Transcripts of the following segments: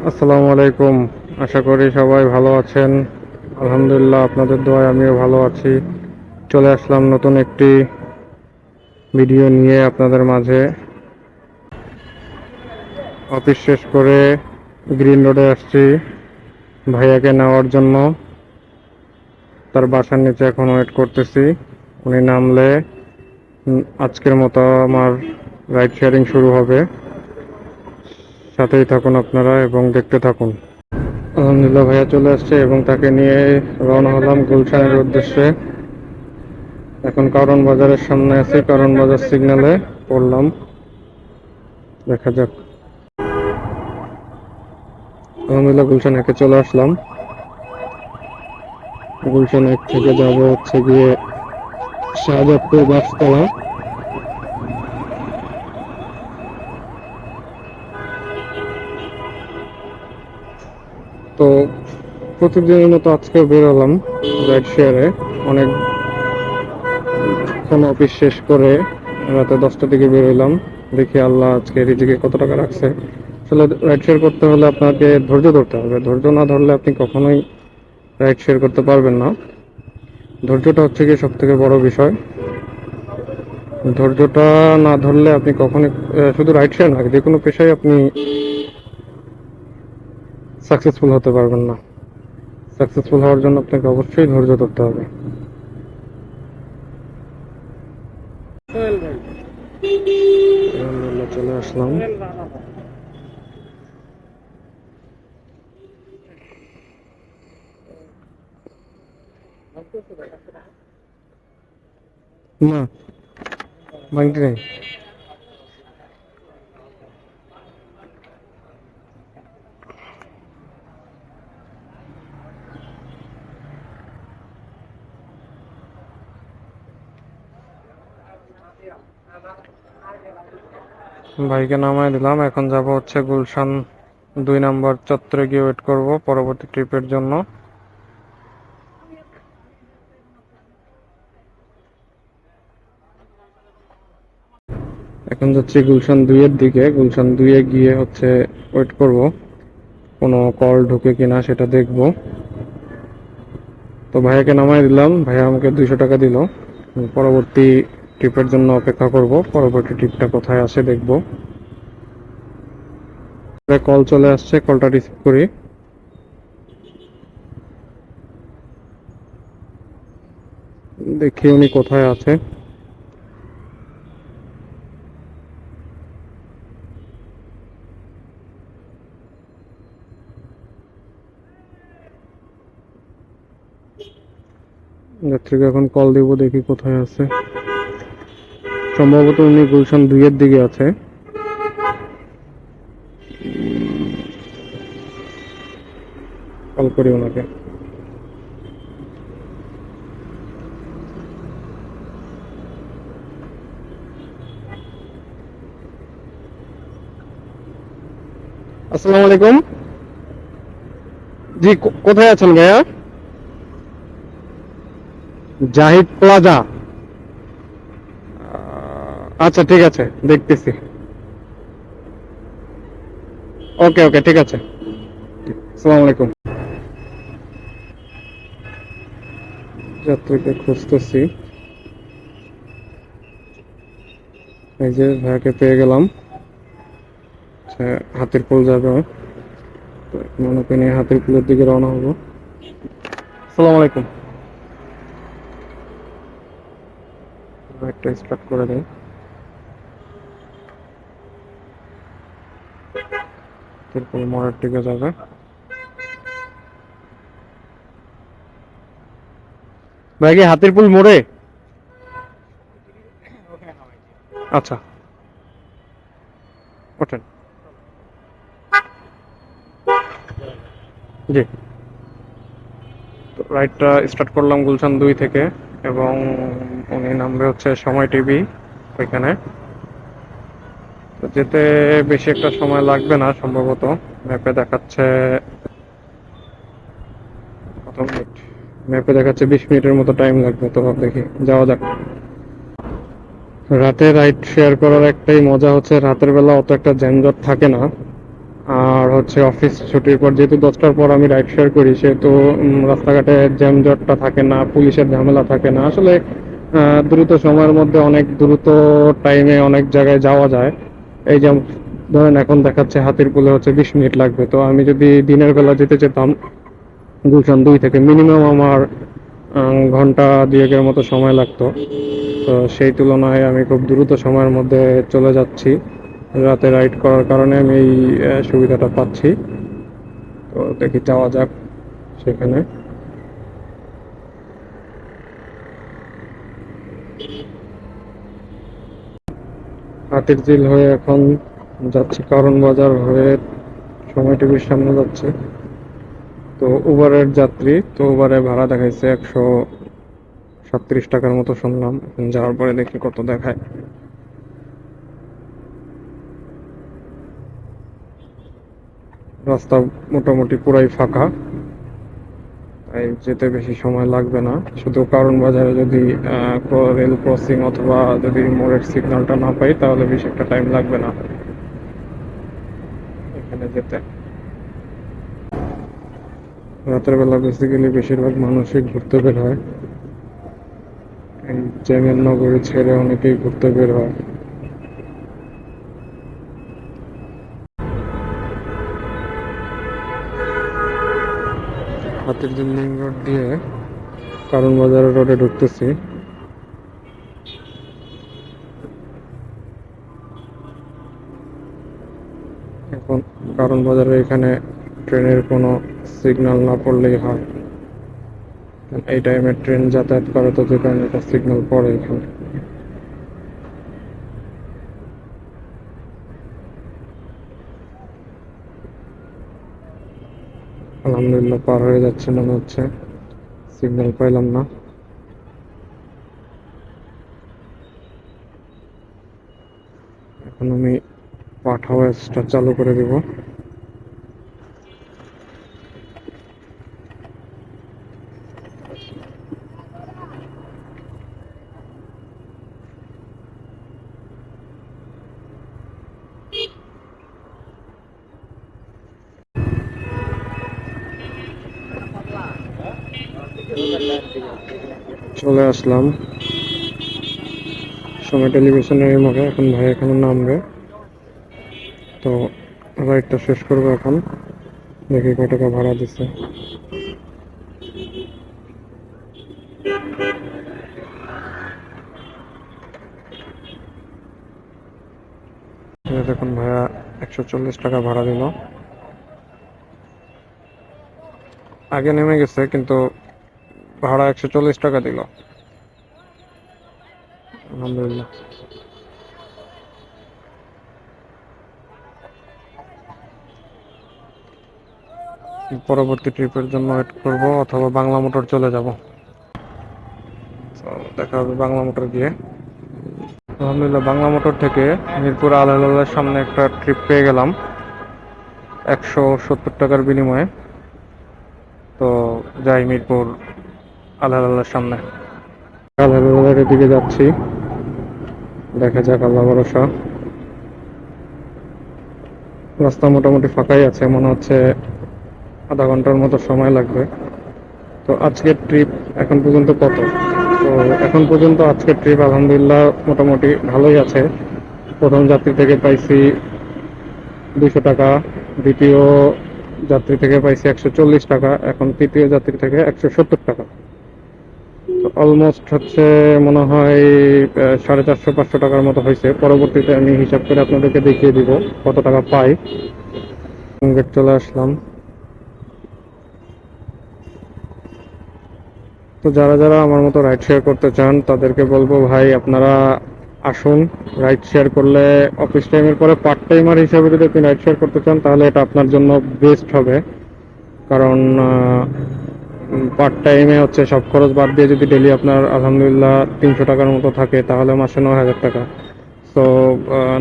আসসালামু আলাইকুম। আশা করি সবাই ভালো আছেন। আলহামদুলিল্লাহ, আপনাদের দোয়ায় আমিও ভালো আছি। চলে আসলাম নতুন একটি ভিডিও নিয়ে আপনাদের মাঝে। অফিস শেষ করে গ্রিন রোডে আসছি ভাইয়াকে নেওয়ার জন্য। তার বাসার নিচে এখন ওয়েট করতেছি। উনি নামলে আজকের মতো আমার রাইড শেয়ারিং শুরু হবে। সাথেই থাকুন আপনারা এবং দেখতে থাকুন। আলহামদুলিল্লাহ, ভাইয়া চলে আসছে এবং তাকে নিয়ে রওনা হলাম গুলশানের উদ্দেশ্যে। এখন কারণ বাজারের সামনে আছি, কারণ বাজার সিগন্যালে পড়লাম। দেখা যাক। আলহামদুলিল্লাহ, গুলশান একে চলে আসলাম। গুলশান এক থেকে যাবো হচ্ছে গিয়ে শাহজাদপুর বাসতলা। তো প্রতিদিনের মতো আজকেও বেরোলাম রাইড শেয়ারে। অনেক অফিস শেষ করে রাতে 10টার দিকে বেরোলাম। দেখি আল্লাহ আজকে রিজিকে কত টাকা রাখছে। আসলে রাইড শেয়ার করতে হলে আপনাকে ধৈর্য ধরতে হবে। ধৈর্য না ধরলে আপনি কখনোই রাইড শেয়ার করতে পারবেন না। ধৈর্যটা হচ্ছে গিয়ে সব থেকে বড় বিষয়। ধৈর্যটা না ধরলে আপনি কখনোই শুধু রাইড শেয়ার না, যে কোনো পেশায় আপনি সাকসেসফুল হতে পারবেন না। সাকসেসফুল হওয়ার জন্য আপনাকে অবশ্যই ধৈর্য ধরতে হবে। আলহামদুলিল্লাহ, চলে আসলাম। না, ভাঙটি নেই। ভাইকে নামায় দিলাম। এখন যাব হচ্ছে গুলশান 2 নম্বর চত্বরে গিয়ে ওয়েট করব পরবর্তী ট্রিপের জন্য। এখন যাচ্ছি গুলশান 2-এর দিকে। গুলশান 2-এ গিয়ে হচ্ছে ওয়েট করব কোনো কল ঢুকে কিনা সেটা দেখব। তো ভাইয়াকে নামায় দিলাম, ভাইয়া আমাকে 200 টাকা দিল। পরবর্তী ট্রিপের জন্য অপেক্ষা করব। পরবর্তী ট্রিপটা কোথায় আসে দেখব। কল চলে আসছে, কলটা রিসিভ করি। দেখি উনি কোথায় আছে। যাত্রীকে এখন কল দিব, দেখি কোথায় আছে। সম্ভবত উনি গুলশান 2-এর দিকে আছে। কল করি ওনাকে। আসসালামু আলাইকুম। জি, কোথায় আছেন ভাইয়া? জাহিদ প্লাজা। আচ্ছা, ঠিক আছে, দেখতেছি। ওকে ওকে, ঠিক আছে। আসসালামু আলাইকুম। যাত্রীকে খুঁজতেছি। এই যে ভাইয়াকে পেয়ে গেলাম। আচ্ছা, হাতিরপুল যাবে। তো মনে করি নিয়ে হাতিরপুলের দিকে রওনা হবো। আসসালামু আলাইকুম। একটা স্টার্ট করে দেয়। হাতিরপুল মোড়ের দিকে যাবে। ভাই কি হাতিরপুল মোড়ে? আচ্ছা, ওঠেন। জি। তো রাইডটা স্টার্ট করলাম গুলশান 2 থেকে এবং উনি নামবে হচ্ছে সময় টিভি ওইখানে। তো যেতে বেশি একটা সময় লাগবে না সম্ভবত। ম্যাপে দেখাচ্ছে কত মিনিট। ম্যাপে দেখাচ্ছে 20 মিনিটের মতো টাইম লাগবে। তো দেখি, যাওয়া যাক। রাতে রাইড শেয়ার করার একটাই মজা হচ্ছে রাতের বেলা অত একটা যানজট থাকে না। আর হচ্ছে অফিস ছুটির পর, যেহেতু 10টার পর আমি রাইড শেয়ার করি, সেহেতু রাস্তাঘাটে জ্যামজটটা থাকে না, পুলিশের ঝামেলা থাকে না। আসলে দ্রুত সময়ের মধ্যে অনেক দ্রুত টাইমে অনেক জায়গায় যাওয়া যায়। এই যে ধরেন এখন দেখাচ্ছে হাতিরপুলে হচ্ছে 20 মিনিট লাগবে, তো আমি যদি দিনের বেলা যেতে যেতাম গুলশান 2 থেকে, মিনিমাম আমার ঘন্টা দুয়েকের মতো সময় লাগতো। তো সেই তুলনায় আমি খুব দ্রুত সময়ের মধ্যে চলে যাচ্ছি। রাতে রাইড করার কারণে আমি এই সুবিধাটা পাচ্ছি। তো দেখি যাওয়া যাক সেখানে। হাতির ঝিল হয়ে এখন যাচ্ছি কারণ বাজার হয়ে, সময় টিভির সামনে যাচ্ছে। তো উবারের যাত্রী, তো উবারে ভাড়া দেখাইছে 137 টাকার মতো শুনলাম। এখন যাওয়ার পরে দেখি কত দেখায়। রাস্তা মোটামুটি পুরাই ফাঁকা, তাই যেতে বেশি সময় লাগবে না। শুধু কারণ বাজারে যদি রেল ক্রসিং অথবা যদি মোড়ের সিগন্যালটা না পাই, তাহলে বেশি একটা টাইম লাগবে না এখানে যেতে। রাতের বেলা বেসিক্যালি বেশিরভাগ মানুষই ঘুরতে বের হয়, এই জ্যামের নগরী ছেড়ে অনেকেই ঘুরতে বের হয়। হাতিরঝিল মেইন রোড দিয়ে কারণ বাজার রোডে ঢুকতেছি। এখন কারণ বাজারে এখানে ট্রেনের কোনো সিগন্যাল না পড়লেই হয়। এই টাইমে ট্রেন যাতায়াত করে, তো যে কারণে একটা সিগন্যাল পড়ে এখানে। আলহামদুলিল্লাহ পার হয়ে যাচ্ছে মনে হচ্ছে, সিগন্যাল পাইলাম না। এখন আমি পাঠাওয়েসটা চালু করে দেব। চলে আসলাম সময় টেলিভিশনের এই মোড়ে। এখন ভাই এখানে নামবে, তো রাইডটা শেষ করবো এখন। দেখি কত টাকা ভাড়া দিচ্ছে। দেখুন ভাইয়া 140 টাকা ভাড়া দিল। আগে নেমে গেছে কিন্তু ভাড়া 140 টাকা দিল। আলহামদুলিল্লাহ। পরবর্তী ট্রিপের জন্য ওয়েট করব, অথবা বাংলা মোটর চলে যাব। তো দেখা হবে বাংলা মোটর গিয়ে। আলহামদুলিল্লাহ বাংলা মোটর থেকে মিরপুর আল হেলালের সামনে একটা ট্রিপ পেয়ে গেলাম 170 টাকার বিনিময়ে। তো যাই মিরপুর আল হেলালের সামনে। আল হেলালের দিকে যাচ্ছি, দেখা যাক আল্লাহ ভরসা। রাস্তা মোটামুটি ফাঁকাই আছে, মনে হচ্ছে আধা ঘন্টার মতো সময় লাগবে। তো আজকের ট্রিপ এখন পর্যন্ত কত? তো এখন পর্যন্ত আজকের ট্রিপ আলহামদুলিল্লাহ মোটামুটি ভালোই আছে। প্রথম যাত্রী থেকে পাইছি 200 টাকা, দ্বিতীয় যাত্রী থেকে পাইছি 140 টাকা, এখন তৃতীয় যাত্রী থেকে 170 টাকা। তো অলমোস্ট হচ্ছে মনে হয় 450-500 টাকার মতো হয়েছে। পরবর্তীতে আমি হিসাব করে আপনাদেরকে দেখিয়ে দিব কত টাকা পাই। গেট চলে আসলাম। তো যারা যারা আমার মতো রাইড শেয়ার করতে চান, তাদেরকে বলবো ভাই আপনারা আসুন। রাইড শেয়ার করলে অফিস টাইমের পরে পার্ট টাইমার হিসাবে যদি আপনি রাইড শেয়ার করতে চান, তাহলে এটা আপনার জন্য বেস্ট হবে। কারণ পার্ট টাইমে হচ্ছে সব খরচ বাদ দিয়ে যদি ডেলি আপনার আলহামদুলিল্লাহ 300 টাকার মতো থাকে, তাহলে মাসে 9,000 টাকা। তো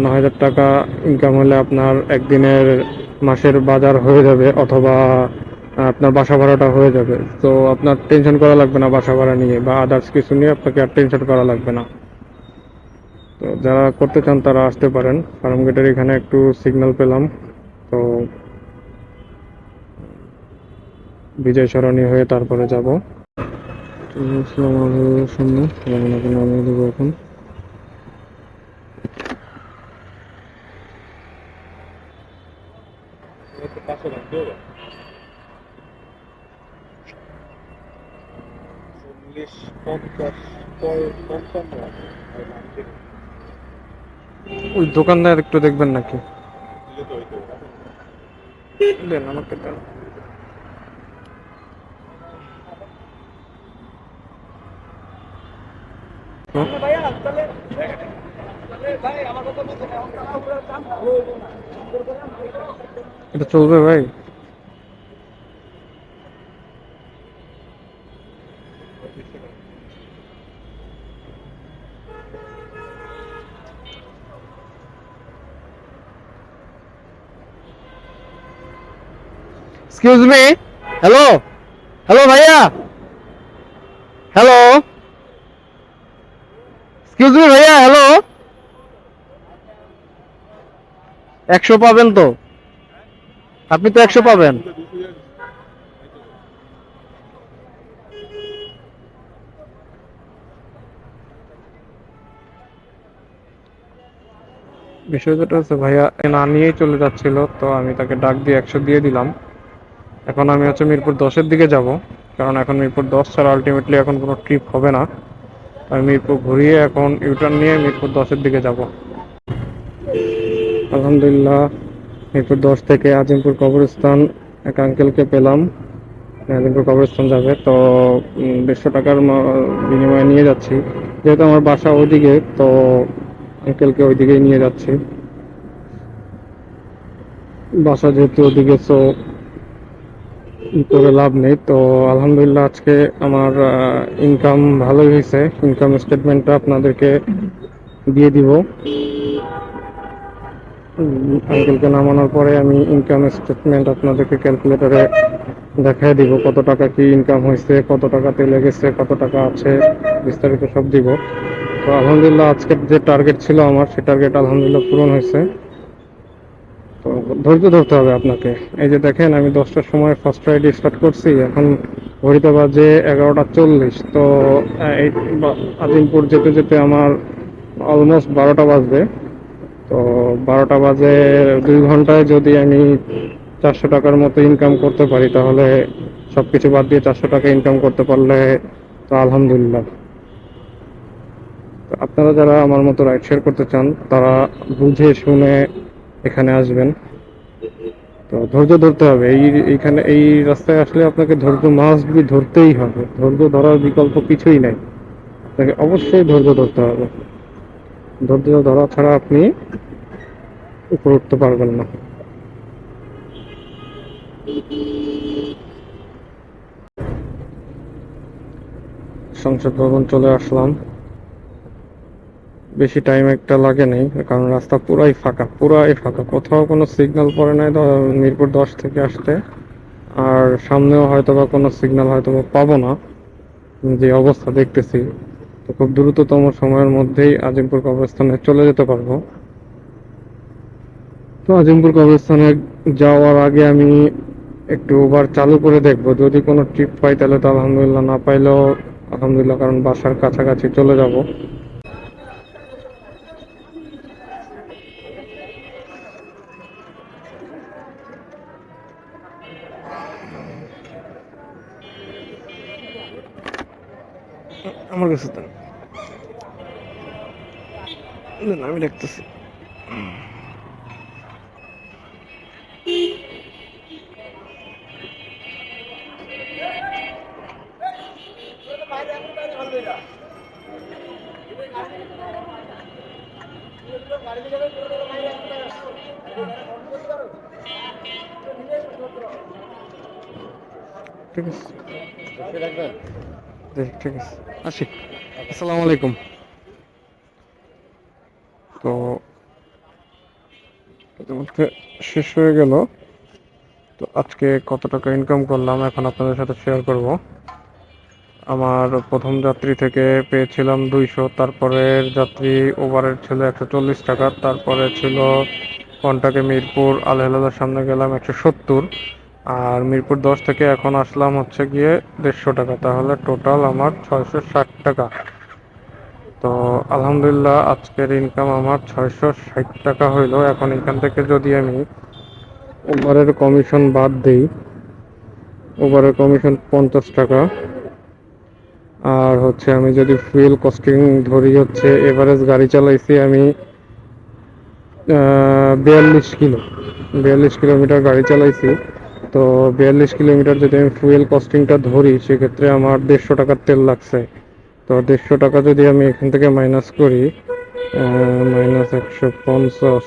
9,000 টাকা ইনকাম হলে আপনার একদিনের মাসের বাজার হয়ে যাবে, অথবা আপনার বাসা ভাড়াটা হয়ে যাবে। তো আপনার টেনশন করা লাগবে না বাসা ভাড়া নিয়ে, বা আদার্স কিছু নিয়ে আপনাকে আর টেনশন করা লাগবে না। তো যারা করতে চান তারা আসতে পারেন। ফার্মগেটের এখানে একটু সিগন্যাল পেলাম, তো বিজয় সরণি হয়ে তারপরে যাব। সামনে আপনাকে নামিয়ে দেবো এখন। ওই দোকানদার একটু দেখবেন নাকি, দেন আমাকে দেন। এটা চলবে ভাই? এক্সকিউজ মি, হ্যালো হ্যালো ভাইয়া, হ্যালো এক্সকিউজ মি ভাইয়া, হ্যালো। 100 পাবেন তো, আপনি তো 100 পাবেন। বিষয় যেটা হচ্ছে ভাইয়া না নিয়েই চলে যাচ্ছিল, তো আমি তাকে ডাক দিয়ে 100 দিয়ে দিলাম। এখন আমি হচ্ছে মিরপুর 10-এর দিকে যাব, কারণ এখন মিরপুর 10 ছাড়া আলটিমেটলি এখন কোনো ট্রিপ হবে না। আমি মিরপুর ঘুরিয়ে এখন ইউটার্ন নিয়ে মিরপুর 10-এর দিকে যাব। আলহামদুলিল্লাহ, মিরপুর 10 থেকে আজিমপুর কবরস্থান এক আঙ্কেলকে পেলাম। আজিমপুর কবরস্থান যাবে তো 150 টাকার বিনিময়ে নিয়ে যাচ্ছি। যেহেতু আমার বাসা ওইদিকে, তো আঙ্কেলকে ওইদিকেই নিয়ে যাচ্ছি। বাসা যেহেতু ওদিকে, তো করে লাভ নেই। তো আলহামদুলিল্লাহ আজকে আমার ইনকাম ভালোই হয়েছে। ইনকাম স্টেটমেন্টটা আপনাদেরকে দিয়ে দিব। আঙ্কেলকে নামানোর পরে আমি ইনকাম স্টেটমেন্ট আপনাদেরকে ক্যালকুলেটরে দেখাই দিব, কত টাকা কি ইনকাম হয়েছে, কত টাকা তেলে গেছে, কত টাকা আছে, বিস্তারিত সব দিব। তো আলহামদুলিল্লাহ আজকের যে টার্গেট ছিল আমার, সে টার্গেট আলহামদুলিল্লাহ পূরণ হয়েছে। তো ধৈর্য ধরতে হবে আপনাকে। এই যে দেখেন, আমি 10টার সময় ফার্স্ট রাইড স্টার্ট করছি, এখন ঘড়িতে বাজে 11টা 40। তো এই আজিমপুর যেতে যেতে আমার অলমোস্ট 12টা বাজবে। তো 12টা বাজে 2 ঘন্টায় যদি আমি 400 টাকার মতো ইনকাম করতে পারি, তাহলে সবকিছু বাদ দিয়ে 400 টাকা ইনকাম করতে পারলে তো আলহামদুলিল্লাহ। তো আপনারা যারা আমার মতো রাইড শেয়ার করতে চান, তারা বুঝে শুনে এখানে আসবেন। তো ধৈর্য ধরতে হবে। এইখানে এই রাস্তায় আসলে আপনাকে ধৈর্য মাস্ট বি ধরতেই হবে। ধৈর্য ধরার বিকল্প কিছুই নাই, আপনাকে অবশ্যই ধৈর্য ধরতে হবে। ধৈর্য ধরা ছাড়া আপনি উপরে উঠতে পারবেন না। সংসদ ভবন চলে আসলাম। বেশি টাইম একটা লাগে নাই, কারণ রাস্তা পুরাই ফাঁকা, পুরাই ফাঁকা, কোথাও কোনো সিগন্যাল পড়ে নাই মিরপুর 10 থেকে আসতে। আর সামনেও হয়তোবা কোনো সিগন্যাল হয়তোবা পাবো না, যে অবস্থা দেখতেছি। তো খুব দ্রুততম সময়ের মধ্যেই আজিমপুর কবরস্থানে চলে যেতে পারবো। তো আজিমপুর কবরস্থানে যাওয়ার আগে আমি একটু ওভার চালু করে দেখবো, যদি কোনো ট্রিপ পাই তাহলে তো আলহামদুলিল্লাহ, না পাইলেও আলহামদুলিল্লাহ, কারণ বাসার কাছাকাছি চলে যাব। আমার কাছে দেন, আমি দেখতেছি। ঠিক আছে, ঠিক আছে, আসি। আসসালামু আলাইকুম। তো ইতিমধ্যে শেষ হয়ে গেল। তো আজকে কত টাকা ইনকাম করলাম এখন আপনাদের সাথে শেয়ার করব। আমার প্রথম যাত্রী থেকে পেয়েছিলাম 200, তারপরের যাত্রী ওভারের ছিল 140 টাকা, তারপরে ছিল কন্টাকে মিরপুর আল হেলালের সামনে গেলাম 170, আর মিরপুর 10 থেকে এখন আসলাম হচ্ছে গিয়ে 150 টাকা, তাহলে টোটাল আমার 660 টাকা। তো আলহামদুলিল্লাহ আজকের ইনকাম আমার 660 টাকা হইলো। এখন এখান থেকে যদি আমি উবারের কমিশন বাদ দিই, উবারের কমিশন 50 টাকা, আর হচ্ছে আমি যদি ফুয়েল কস্টিং ধরি, হচ্ছে এভারেজ গাড়ি চালাইছি আমি 42 কিলো, 42 কিলোমিটার গাড়ি চালাইছি। তো 42 কিলোমিটার যদি আমি ফুয়েল কস্টিংটা ধরি, সেক্ষেত্রে আমার 150 টাকার তেল লাগছে। তো 150 টাকা যদি আমি এখান থেকে মাইনাস করি, -150,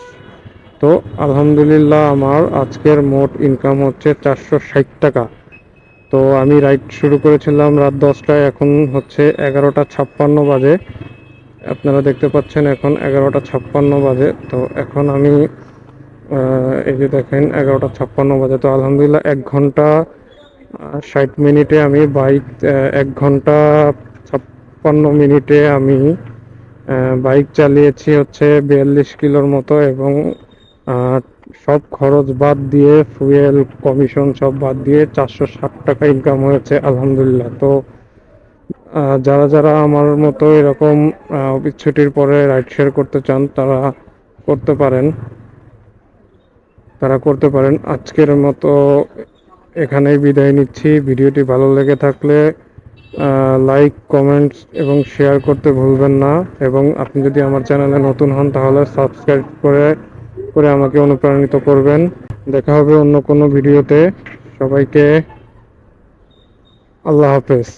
তো আলহামদুলিল্লাহ আমার আজকের মোট ইনকাম হচ্ছে 460 টাকা। তো আমি রাইড শুরু করেছিলাম রাত 10টায়, এখন হচ্ছে 11টা 56 বাজে। আপনারা দেখতে পাচ্ছেন এখন 11টা 56 বাজে। তো এখন আমি এই যে দেখেন 11টা 56 বাজে। তো আলহামদুলিল্লাহ 1 ঘন্টা 60 মিনিটে আমি বাইক, 1 ঘন্টা 56 মিনিটে আমি বাইক চালিয়েছি হচ্ছে 42 কিলোর মতো, এবং আহ, সব খরচ বাদ দিয়ে, ফুয়েল কমিশন সব বাদ দিয়ে 460 টাকা ইনকাম হয়েছে আলহামদুলিল্লাহ। তো যারা যারা আমার মতো এরকম অফিস ছুটির পরে রাইড শেয়ার করতে চান, করতে পারেন তারা করতে পারেন। আজকের মতো এখানেই বিদায় নিচ্ছি। ভিডিওটি ভালো লেগে থাকলে লাইক, কমেন্টস এবং শেয়ার করতে ভুলবেন না। এবং আপনি যদি আমার চ্যানেলে নতুন হন, তাহলে সাবস্ক্রাইব করে করে আমাকে অনুপ্রাণিত করবেন। দেখা হবে অন্য কোনো ভিডিওতে। সবাইকে আল্লাহ হাফেজ।